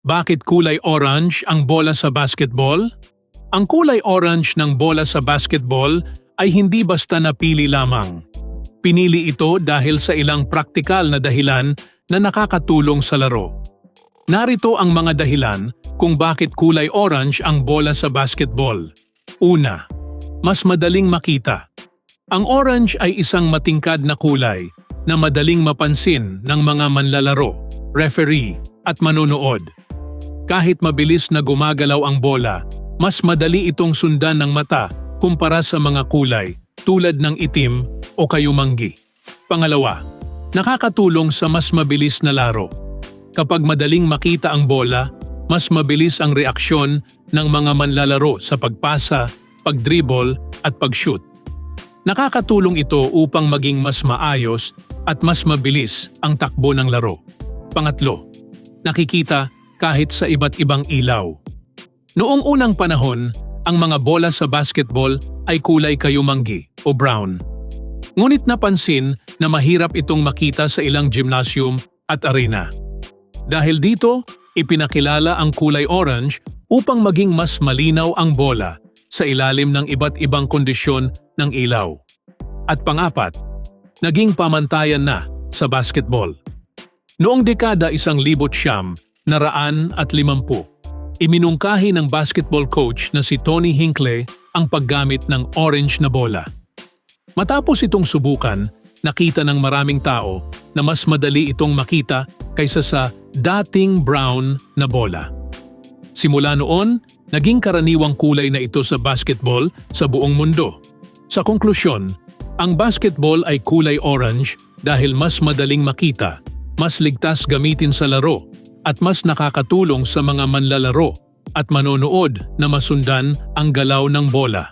Bakit kulay orange ang bola sa basketball? Ang kulay orange ng bola sa basketball ay hindi basta napili lamang. Pinili ito dahil sa ilang praktikal na dahilan na nakakatulong sa laro. Narito ang mga dahilan kung bakit kulay orange ang bola sa basketball. Una, mas madaling makita. Ang orange ay isang matingkad na kulay na madaling mapansin ng mga manlalaro, referee at manonood. Kahit mabilis na gumagalaw ang bola, mas madali itong sundan ng mata kumpara sa mga kulay tulad ng itim o kayumanggi. Pangalawa, nakakatulong sa mas mabilis na laro. Kapag madaling makita ang bola, mas mabilis ang reaksyon ng mga manlalaro sa pagpasa, pagdribble at pag-shoot. Nakakatulong ito upang maging mas maayos at mas mabilis ang takbo ng laro. Pangatlo, nakikita kahit sa iba't ibang ilaw. Noong unang panahon, ang mga bola sa basketball ay kulay kayumanggi o brown. Ngunit napansin na mahirap itong makita sa ilang gymnasium at arena. Dahil dito, ipinakilala ang kulay orange upang maging mas malinaw ang bola sa ilalim ng iba't ibang kondisyon ng ilaw. At pang-apat, naging pamantayan na sa basketball. Noong dekada 1950, iminungkahi ng basketball coach na si Tony Hinckley ang paggamit ng orange na bola. Matapos itong subukan, nakita ng maraming tao na mas madali itong makita kaysa sa dating brown na bola. Simula noon, naging karaniwang kulay na ito sa basketball sa buong mundo. Sa konklusyon, ang basketball ay kulay orange dahil mas madaling makita, mas ligtas gamitin sa laro, at mas nakakatulong sa mga manlalaro at manonood na masundan ang galaw ng bola.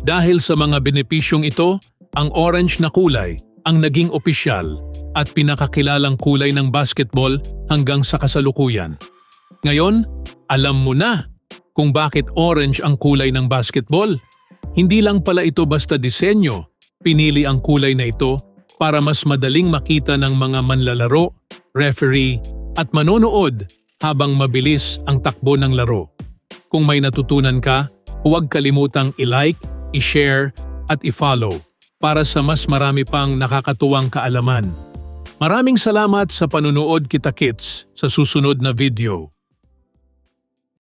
Dahil sa mga benepisyong ito, ang orange na kulay ang naging opisyal at pinakakilalang kulay ng basketball hanggang sa kasalukuyan. Ngayon, alam mo na kung bakit orange ang kulay ng basketball. Hindi lang pala ito basta disenyo, pinili ang kulay na ito para mas madaling makita ng mga manlalaro, referee, at manonood habang mabilis ang takbo ng laro. Kung may natutunan ka, huwag kalimutang i-like, i-share at i-follow para sa mas marami pang nakakatuwang kaalaman. Maraming salamat sa panunood, kita-kits sa susunod na video.